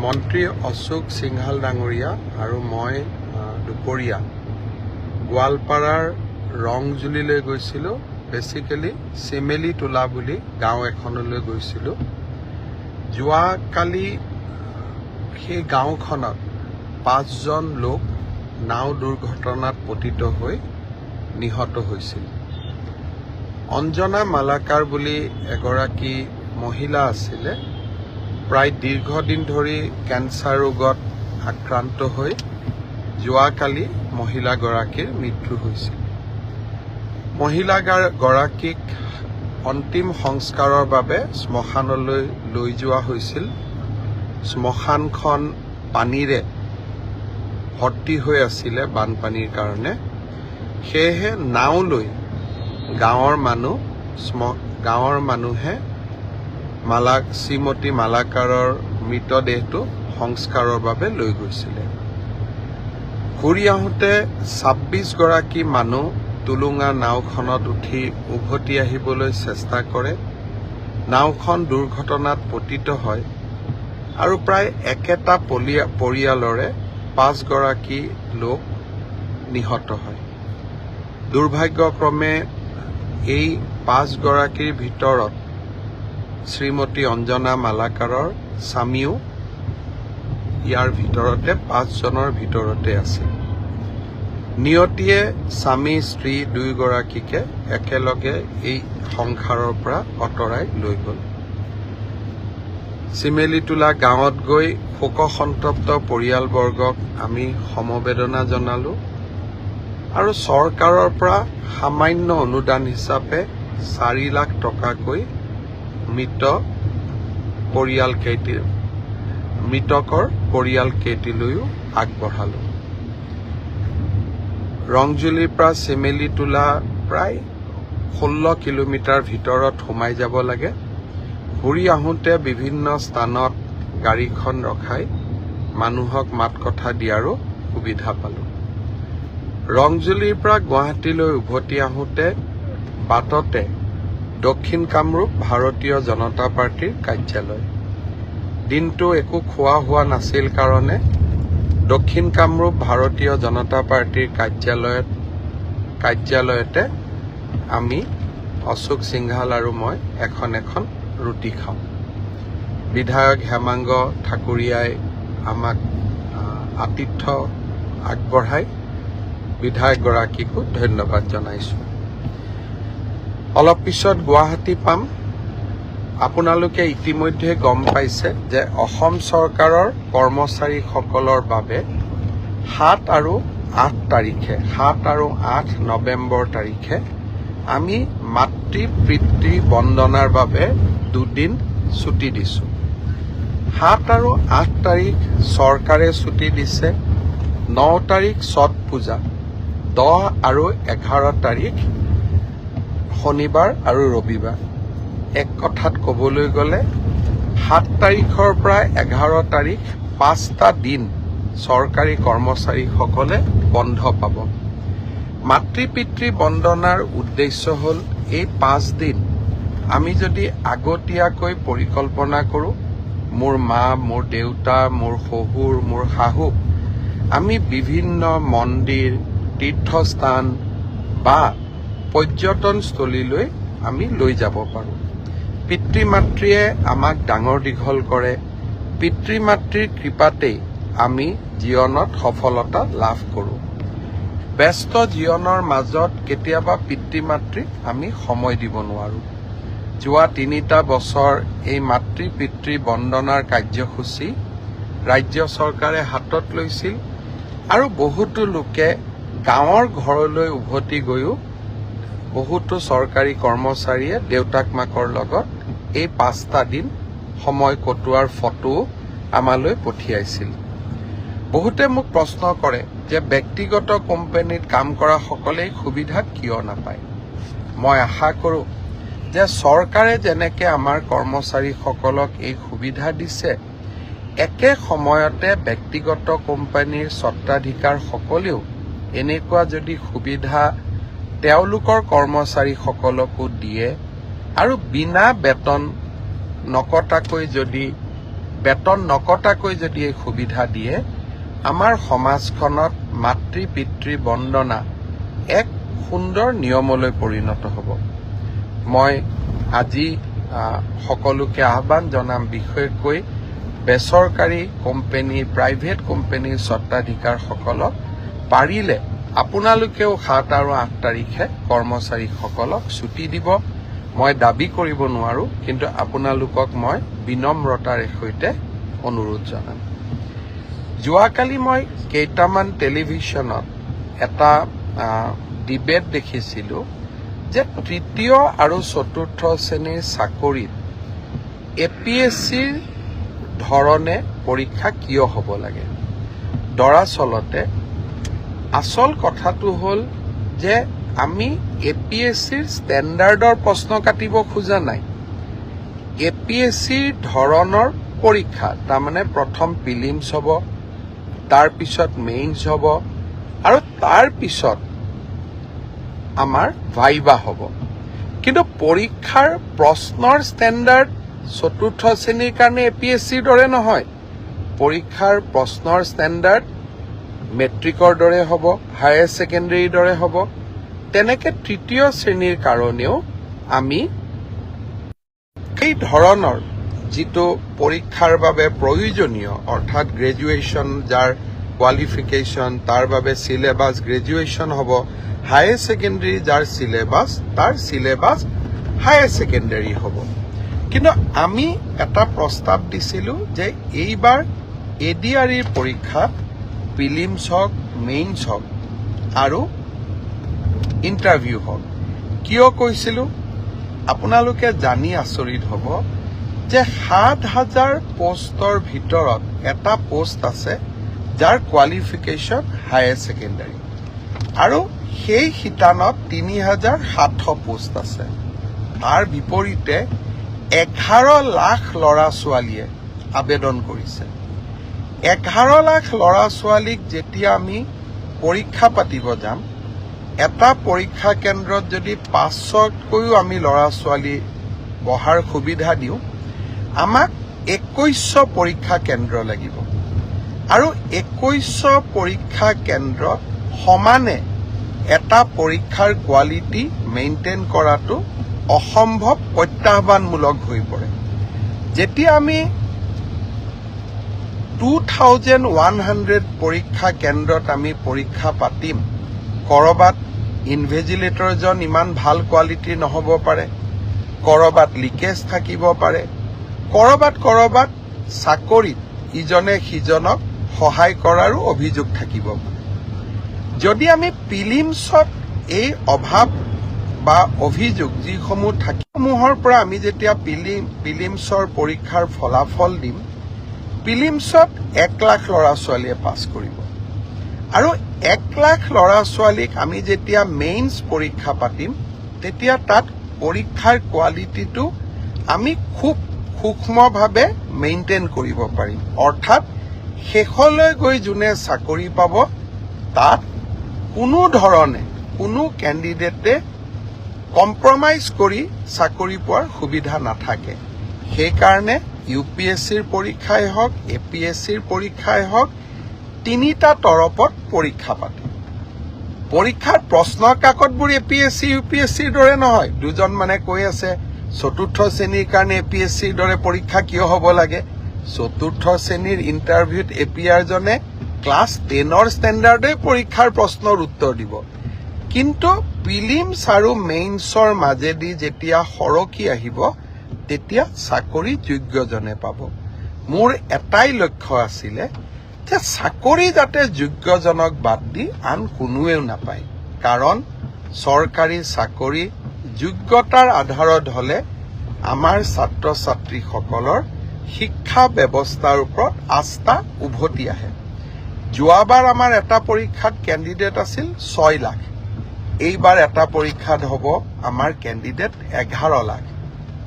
মন্ত্ৰী অশোক সিংহাল ডাঙৰীয়া আৰু মই দুপৰীয়া গোৱালপাৰাৰ ৰংজুলিলৈ গৈছিলোঁ। বেচিকেলি চিমেলি তোলা বুলি গাঁও এখনলৈ গৈছিলোঁ। যোৱাকালি সেই গাঁওখনত 5জন লোক নাও দুৰ্ঘটনাত পতিত হৈ নিহত হৈছিল। অঞ্জনা মালাকাৰ বুলি এগৰাকী মহিলা আছিলে। প্ৰায় দীৰ্ঘদিন ধৰি কেঞ্চাৰ ৰোগত আক্ৰান্ত হৈ যোৱাকালি মহিলাগৰাকীৰ মৃত্যু হৈছিল। মহিলাগৰাকীক অন্তিম সংস্কাৰৰ বাবে শ্মশানলৈ লৈ যোৱা হৈছিল। শ্মশানখন পানীৰে ভৰ্তি হৈ আছিলে বানপানীৰ কাৰণে। সেয়েহে নাও লৈ গাঁৱৰ মানুহে শ্ৰীমতী মালাকাৰৰ মৃতদেহটো সংস্কাৰৰ বাবে লৈ গৈছিলে। ঘূৰি আহোঁতে 26গৰাকী মানুহ টুলুঙা নাওখনত উঠি উভতি আহিবলৈ চেষ্টা কৰে। নাওখন দুৰ্ঘটনাত পতিত হয় আৰু প্ৰায় একেটা পৰিয়ালৰে 5গৰাকী লোক নিহত হয়। দুৰ্ভাগ্যক্ৰমে এই 5গৰাকীৰ ভিতৰত শ্ৰীমতী অঞ্জনা মালাকাৰৰ স্বামীও ইয়াৰ ভিতৰতে 5জনৰ ভিতৰতে আছিল। নিয়তিয়ে স্বামী স্ত্ৰী দুয়োগৰাকীকে একেলগে এই সংসাৰৰ পৰা আঁতৰাই লৈ গ'ল। চিমেলিতোলা গাঁৱত গৈ শোকসন্তপ্ত পৰিয়ালবৰ্গক আমি সমবেদনা জনালোঁ আৰু চৰকাৰৰ পৰা সামান্য অনুদান হিচাপে 4 লাখ টকাকৈ মৃতকৰ পৰিয়ালকেইটিলৈও আগবঢ়ালোঁ। ৰংজুলিৰ পৰা চিমেলিতোলা প্ৰায় 16 কিলোমিটাৰ ভিতৰত সোমাই যাব লাগে। ঘূৰি আহোঁতে বিভিন্ন স্থানত গাড়ীখন ৰখাই মানুহক মাত কথা দিয়াৰো সুবিধা পালোঁ। ৰংজুলিৰ পৰা গুৱাহাটীলৈ উভতি আহোঁতে বাটতে দক্ষিণ কামৰূপ ভাৰতীয় জনতা পাৰ্টীৰ কাৰ্যালয়। দিনটো একো খোৱা হোৱা নাছিল কাৰণে দক্ষিণ কামৰূপ ভাৰতীয় জনতা পাৰ্টীৰ কাৰ্যালয়তে আমি অশোক সিংহাল আৰু মই এখন ৰুটি খাওঁ। বিধায়ক হেমাংগ ঠাকুৰীয়াই আমাক আতিথ্য আগবঢ়াই বিধায়কগৰাকীকো ধন্যবাদ জনাইছোঁ। অলপ পিছত গুৱাহাটী পাম। আপোনালোকে ইতিমধ্যে গম পাইছে যে অসম চৰকাৰৰ কৰ্মচাৰীসকলৰ বাবে 7 আৰু 8 নৱেম্বৰ তাৰিখে আমি মাতৃ পিতৃ বন্দনাৰ বাবে 2 দিন ছুটি দিছোঁ। 7 আৰু 8 তাৰিখ চৰকাৰে ছুটি দিছে। 9 তাৰিখ ছট পূজা, 10 আৰু 11 তাৰিখ শনিবাৰ আৰু ৰবিবাৰ। এক কথাত ক'বলৈ গ'লে 7 তাৰিখৰ পৰা 11 তাৰিখ 5টা দিন চৰকাৰী কৰ্মচাৰীসকলে বন্ধ পাব। মাতৃ পিতৃ বন্দনাৰ উদ্দেশ্য হ'ল এই 5 দিন আমি যদি আগতীয়াকৈ পৰিকল্পনা কৰোঁ, মোৰ মা, মোৰ দেউতা, মোৰ শহুৰ, মোৰ শাহু, আমি বিভিন্ন মন্দিৰ, তীৰ্থস্থান বা পৰ্যটনস্থলীলৈ আমি লৈ যাব পাৰোঁ। পিতৃ মাতৃয়ে আমাক ডাঙৰ দীঘল কৰে। পিতৃ মাতৃৰ কৃপাতেই আমি জীৱনত সফলতা লাভ কৰোঁ। ব্যস্ত জীৱনৰ মাজত কেতিয়াবা পিতৃ মাতৃক আমি সময় দিব নোৱাৰোঁ। যোৱা 3টা বছৰ এই মাতৃ পিতৃ বন্দনাৰ কাৰ্যসূচী ৰাজ্য চৰকাৰে হাতত লৈছিল আৰু বহুতো লোকে গাঁৱৰ ঘৰলৈ উভতি গৈও বহুতো চৰকাৰী কৰ্মচাৰীয়ে দেউতাক মাকৰ লগত এই 5টা দিন সময় কটোৱাৰ ফটো আমালৈ পঠিয়াইছিল। বহুতে মোক প্ৰশ্ন কৰে যে ব্যক্তিগত কোম্পানীত কাম কৰা সকলেই সুবিধা কিয় নাপায়। মই আশা কৰোঁ যে চৰকাৰে যেনেকৈ আমাৰ কৰ্মচাৰীসকলক এই সুবিধা দিছে, একে সময়তে ব্যক্তিগত কোম্পানীৰ স্বত্বাধিকাৰসকলেও এনেকুৱা যদি সুবিধা তেওঁলোকৰ কৰ্মচাৰীসকলকো দিয়ে আৰু বিনা বেতন নকটাকৈ যদি বেতন নকটাকৈ যদি এই সুবিধা দিয়ে আমাৰ সমাজখনত মাতৃ পিতৃ বন্দনা এক সুন্দৰ নিয়মলৈ পৰিণত হ'ব। মই আজি সকলোকে আহ্বান জনাম, বিশেষকৈ বেচৰকাৰী কোম্পানী প্ৰাইভেট কোম্পানীৰ স্বত্বাধিকাৰসকলক পাৰিলে আপোনালোকেও 7 আৰু 8 তাৰিখে কৰ্মচাৰীসকলক ছুটি দিব। মই দাবী কৰিব নোৱাৰো, কিন্তু আপোনালোকক মই বিনম্ৰতাৰে সৈতে অনুৰোধ জনাম। যোৱাকালি মই কেইটামান টেলিভিশ্যনত এটা ডিবেট দেখিছিলোঁ যে তৃতীয় আৰু চতুৰ্থ শ্ৰেণীৰ চাকৰিত APSCৰ ধৰণে পৰীক্ষা কিয় হ'ব লাগে। দৰাচলতে আচল কথাটো হ'ল যে আমি APSCৰ ষ্টেণ্ডাৰ্ডৰ প্ৰশ্ন কাটিব খোজা নাই। APSCৰ ধৰণৰ পৰীক্ষা, তাৰমানে প্ৰথম প্ৰিলিমছ হ'ব, তাৰপিছত মেইনছ হ'ব আৰু তাৰপিছত আমাৰ ভাইবা হ'ব। কিন্তু পৰীক্ষাৰ প্ৰশ্নৰ ষ্টেণ্ডাৰ্ড চতুৰ্থ শ্ৰেণীৰ কাৰণে APSCৰ দৰে নহয়। পৰীক্ষাৰ প্ৰশ্নৰ ষ্টেণ্ডাৰ্ড মেট্ৰিকৰ দৰে হ'ব, হায়াৰ ছেকেণ্ডেৰীৰ দৰে হ'ব। তেনেকে তৃতীয় শ্ৰেণীৰ কাৰণেও আমি সেই ধৰণৰ যিটো পৰীক্ষাৰ বাবে প্ৰয়োজনীয়, অৰ্থাৎ গ্ৰেজুৱেশ্যন যাৰ কোৱালিফিকেশ্যন, তাৰ বাবে চিলেবাছ গ্ৰেজুৱেশ্যন হ'ব, হায়াৰ ছেকেণ্ডেৰী যাৰ চিলেবাছ, তাৰ চিলেবাছ হায়াৰ ছেকেণ্ডেৰী হ'ব। কিন্তু আমি এটা প্ৰস্তাৱ দিছিলোঁ যে এইবাৰ ADREৰ পৰীক্ষাত প্ৰিলিমছ হওক, মেইনছ হওক আৰু ইণ্টাৰভিউ হওক। কিয় কৈছিলোঁ আপোনালোকে জানি আচৰিত হ'ব যে 7,000 পোষ্টৰ ভিতৰত এটা পোষ্ট আছে যাৰ কোৱালিফিকেশ্যন হায়াৰ ছেকেণ্ডেৰী, আৰু সেই শিতানত 3,700 পোষ্ট আছে। তাৰ বিপৰীতে 11 লাখ ল'ৰা ছোৱালীয়ে আবেদন কৰিছে। 11 লাখ ল'ৰা ছোৱালীক যেতিয়া আমি পৰীক্ষা পাতিব যাম, এটা পৰীক্ষা কেন্দ্ৰত যদি 500তকৈও আমি ল'ৰা ছোৱালী বহাৰ সুবিধা দিওঁ, আমাক 2100 পৰীক্ষা কেন্দ্ৰ লাগিব। আৰু 2100 পৰীক্ষা কেন্দ্ৰত সমানে এটা পৰীক্ষাৰ কোৱালিটি মেইনটেইন কৰাটো অসম্ভৱ, প্ৰত্যাহ্বানমূলক হৈ পৰে। যেতিয়া আমি 2100 পৰীক্ষা কেন্দ্ৰত আমি পৰীক্ষা পাতিম, কৰবাত ইনভেজিলেটৰজন ইমান ভাল কোৱালিটিৰ নহ'ব পাৰে, কৰবাত লিকেজ থাকিব পাৰে, কৰবাত চাকৰিত ইজনে সিজনক সহায় কৰাৰো অভিযোগ থাকিব পাৰে। যদি আমি প্ৰিলিমছত এই অভাৱ বা অভিযোগ যিসমূহ থাকিসমূহৰ পৰা আমি যেতিয়া প্ৰিলিমছৰ পৰীক্ষাৰ ফলাফল দিম, প্ৰিলিমছত 1 লাখ ল'ৰা ছোৱালীয়ে পাছ কৰিব। আৰু 1 লাখ ল'ৰা ছোৱালীক আমি যেতিয়া মেইনছ পৰীক্ষা পাতিম, তেতিয়া তাত পৰীক্ষাৰ কোৱালিটিটো আমি খুব সূক্ষ্মভাৱে মেইনটেইন কৰিব পাৰিম। অৰ্থাৎ শেষলৈ গৈ যোনে চাকৰি পাব, তাত কোনো ধৰণে কোনো কেণ্ডিডেটে কম্প্ৰমাইজ কৰি চাকৰি পোৱাৰ সুবিধা নাথাকে। সেইকাৰণে UPSCৰ পৰীক্ষাই হওক, APSCৰ পৰীক্ষাই হওক, 3টা তৰপত পৰীক্ষা পাতে। পৰীক্ষাৰ প্ৰশ্ন কাকতবোৰ APSC UPSCৰ দৰে নহয়। দুজন মানে কৈ আছে চতুৰ্থ শ্ৰেণীৰ কাৰণে APSCৰ দৰে পৰীক্ষা কিয় হ'ব লাগে। চতুৰ্থ শ্ৰেণীৰ ইণ্টাৰভিউত APR জনে ক্লাছ 10ৰ ষ্টেণ্ডাৰ্ডে পৰীক্ষাৰ প্ৰশ্নৰ উত্তৰ দিব। কিন্তু প্ৰিলিমছ আৰু মেইনছৰ মাজেদি যেতিয়া সৰকি আহিব, তেতিয়া চাকৰি যোগ্যজনে পাব। মোৰ এটাই লক্ষ্য আছিলে যে চাকৰি যাতে যোগ্যজনক বাদ দি আন কোনোৱেও নাপায়। কাৰণ চৰকাৰী চাকৰি যোগ্যতাৰ আধাৰত হ'লে আমাৰ ছাত্ৰ ছাত্ৰীসকলৰ শিক্ষা ব্যৱস্থাৰ ওপৰত আস্থা উভতি আহে। যোৱাবাৰ আমাৰ এটা পৰীক্ষাত কেণ্ডিডেট আছিল 6 লাখ। এইবাৰ এটা পৰীক্ষাত হ'ব আমাৰ কেণ্ডিডেট 11 লাখ।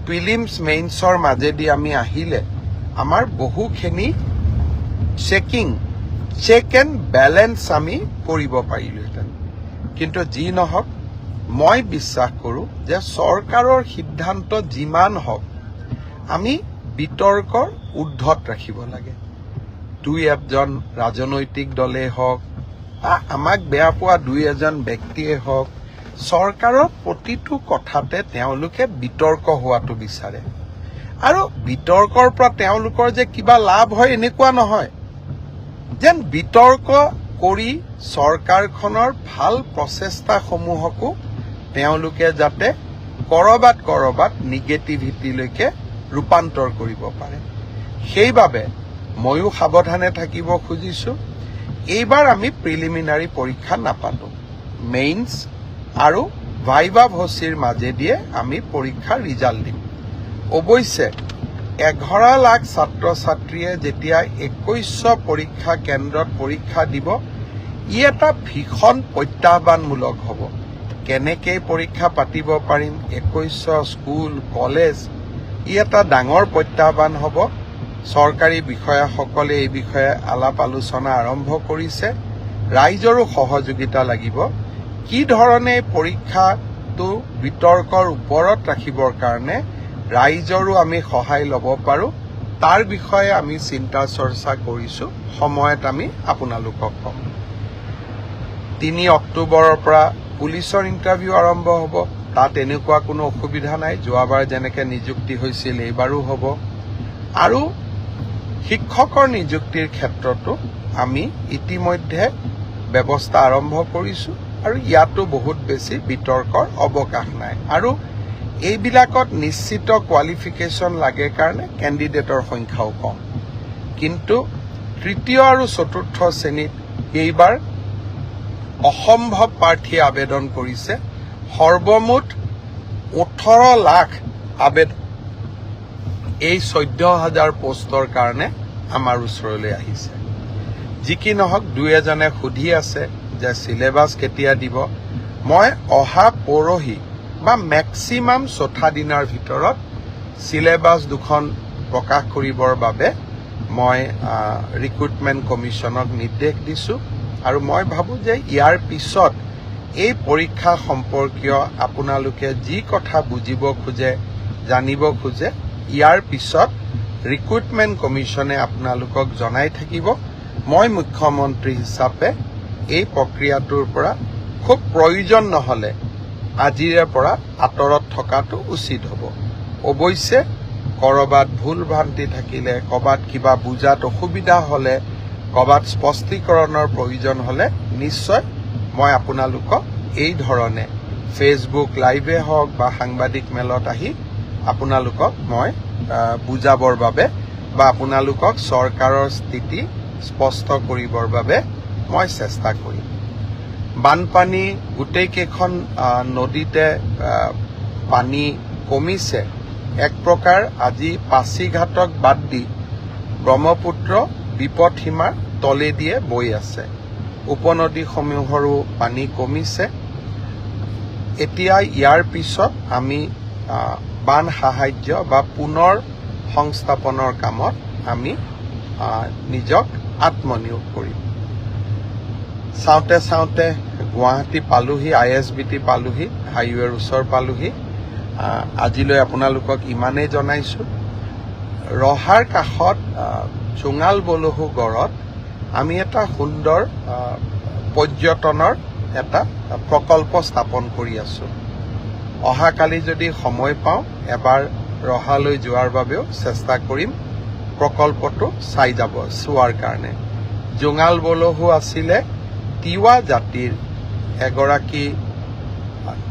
প্ৰিলিমছ মেইনছৰ মাজেদি আমি আহিলে আমাৰ বহুখিনি চেক এণ্ড বেলেঞ্চ আমি কৰিব পাৰিলোহেঁতেন। কিন্তু যি নহওক, মই বিশ্বাস কৰোঁ যে চৰকাৰৰ সিদ্ধান্ত যিমান হওক, আমি বিতৰ্কৰ ঊৰ্ধত ৰাখিব লাগে। দুই এজন ৰাজনৈতিক দলেই হওক, আমাক বেয়া পোৱা দুই এজন ব্যক্তিয়ে হওক, চৰকাৰৰ প্ৰতিটো কথাতে তেওঁলোকে বিতৰ্ক হোৱাটো বিচাৰে। আৰু বিতৰ্কৰ পৰা তেওঁলোকৰ যে কিবা লাভ হয় এনেকুৱা নহয়, যেন বিতৰ্ক কৰি চৰকাৰখনৰ ভাল প্ৰচেষ্টাসমূহকো তেওঁলোকে যাতে কৰবাত নিগেটিভিটিলৈকে ৰূপান্তৰ কৰিব পাৰে। সেইবাবে ময়ো সাৱধানে থাকিব খুজিছো। এইবাৰ আমি প্ৰিলিমিনাৰী পৰীক্ষা নাপাতো, মেইনছ আৰু ভাইভা ভচিৰ মাজেদিয়ে আমি পৰীক্ষাৰ ৰিজাল্ট দিম। অৱশ্যে 11 লাখ ছাত্ৰ ছাত্ৰীয়ে যেতিয়া 2100 পৰীক্ষা কেন্দ্ৰত পৰীক্ষা দিব, ই এটা ভীষণ প্ৰত্যাহ্বানমূলক হ'ব। কেনেকে পৰীক্ষা পাতিব পাৰিম, 2100 স্কুল কলেজ, ই এটা ডাঙৰ প্ৰত্যাহ্বান হ'ব। চৰকাৰী বিষয়াসকলে এই বিষয়ে আলাপ আলোচনা আৰম্ভ কৰিছে। ৰাইজৰো সহযোগিতা লাগিব। কি ধৰণে পৰীক্ষাটো বিতৰ্কৰ ওপৰত ৰাখিবৰ কাৰণে ৰাইজৰো আমি সহায় ল'ব পাৰোঁ, তাৰ বিষয়ে আমি চিন্তা চৰ্চা কৰিছোঁ। সময়ত আমি আপোনালোকক কম। 3 অক্টোবৰৰ পৰা পুলিচৰ ইণ্টাৰভিউ আৰম্ভ হ'ব। তাত এনেকুৱা কোনো অসুবিধা নাই, যোৱাবাৰ যেনেকৈ নিযুক্তি হৈছিল এইবাৰো হ'ব। আৰু শিক্ষকৰ নিযুক্তিৰ ক্ষেত্ৰতো আমি ইতিমধ্যে ব্যৱস্থা আৰম্ভ কৰিছোঁ আৰু ইয়াতো বহুত বেছি বিতৰ্কৰ অৱকাশ নাই। আৰু এইবিলাকত নিশ্চিত কোৱালিফিকেশ্যন লাগে কাৰণে কেণ্ডিডেটৰ সংখ্যাও কম। কিন্তু তৃতীয় আৰু চতুৰ্থ শ্ৰেণীত এইবাৰ অসম্ভৱ প্ৰাৰ্থীয়ে আবেদন কৰিছে। সৰ্বমুঠ 18 লাখ আবেদন এই 14,000 পোষ্টৰ কাৰণে আমাৰ ওচৰলৈ আহিছে। যি কি নহওক, দুই এজনে সুধি আছে যে চিলেবাছ কেতিয়া দিব। মই অহা পৰহি বা মেক্সিমাম 4 দিনৰ ভিতৰত চিলেবাছ দুখন প্ৰকাশ কৰিবৰ বাবে মই ৰিক্ৰুটমেণ্ট কমিশ্যনক নিৰ্দেশ দিছোঁ। আৰু মই ভাবোঁ যে ইয়াৰ পিছত এই পৰীক্ষা সম্পৰ্কীয় আপোনালোকে যি কথা বুজিব খোজে, জানিব খোজে, ইয়াৰ পিছত ৰিক্ৰুটমেণ্ট কমিশ্যনে আপোনালোকক জনাই থাকিব। মই মুখ্যমন্ত্ৰী হিচাপে এই প্ৰক্ৰিয়াটোৰ পৰা খুব প্ৰয়োজন নহ'লে আজিৰে পৰা আঁতৰত থকাটো উচিত হ'ব। অৱশ্যে ক'ৰবাত ভুল ভ্ৰান্তি থাকিলে, ক'ৰবাত কিবা বুজাত অসুবিধা হ'লে, ক'ৰবাত স্পষ্টীকৰণৰ প্ৰয়োজন হ'লে নিশ্চয় মই আপোনালোকক এই ধৰণে ফেচবুক লাইভে হওক বা সাংবাদিক মেলত আহি আপোনালোকক মই বুজাবৰ বাবে বা আপোনালোকক চৰকাৰৰ স্থিতি স্পষ্ট কৰিবৰ বাবে মই চেষ্টা কৰিম। বানপানী গোটেইকেইখন নদীতে পানী কমিছে। এক প্ৰকাৰ আজি পাছিঘাটক বাদ দি ব্ৰহ্মপুত্ৰ বিপদসীমাৰ তলেদিয়ে বৈ আছে। উপনদীসমূহৰো পানী কমিছে। এতিয়া ইয়াৰ পিছত আমি বান সাহায্য বা পুনৰ সংস্থাপনৰ কামত আমি নিজক আত্মনিয়োগ কৰিম। চাওঁতে চাওঁতে গুৱাহাটী পালোহি, ISBT পালোহি, হাইৱেৰ ওচৰ পালোহি। আজিলৈ আপোনালোকক ইমানেই জনাইছোঁ। ৰহাৰ কাষত জোঙাল বলহু গড়ত আমি এটা সুন্দৰ পৰ্যটনৰ এটা প্ৰকল্প স্থাপন কৰি আছোঁ। অহাকালি যদি সময় পাওঁ এবাৰ ৰহালৈ যোৱাৰ বাবেও চেষ্টা কৰিম, প্ৰকল্পটো চোৱাৰ কাৰণে। জোঙাল বলহু আছিলে তিৱা জাতিৰ এগৰাকী,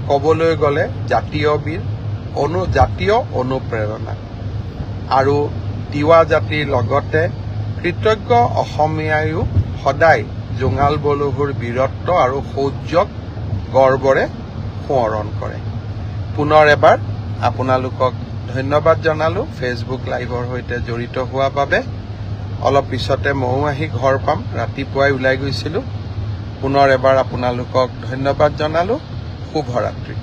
ক'বলৈ গ'লে জাতীয় বীৰ, জাতীয় অনুপ্ৰেৰণা। আৰু তিৱা জাতিৰ লগতে কৃতজ্ঞ অসমীয়ায়ো সদায় জোঙাল বলহুৰ বীৰত্ব আৰু শৌৰ্যক গৰ্বৰে সোঁৱৰণ কৰে। পুনৰ এবাৰ আপোনালোকক ধন্যবাদ জনালোঁ ফেচবুক লাইভৰ সৈতে জড়িত হোৱাৰ বাবে। অলপ পিছতে ময়ো আহি ঘৰ পাম, ৰাতিপুৱাই ওলাই গৈছিলোঁ। পুনৰ এবাৰ আপোনালোকক ধন্যবাদ জনালোঁ। শুভৰাত্ৰি।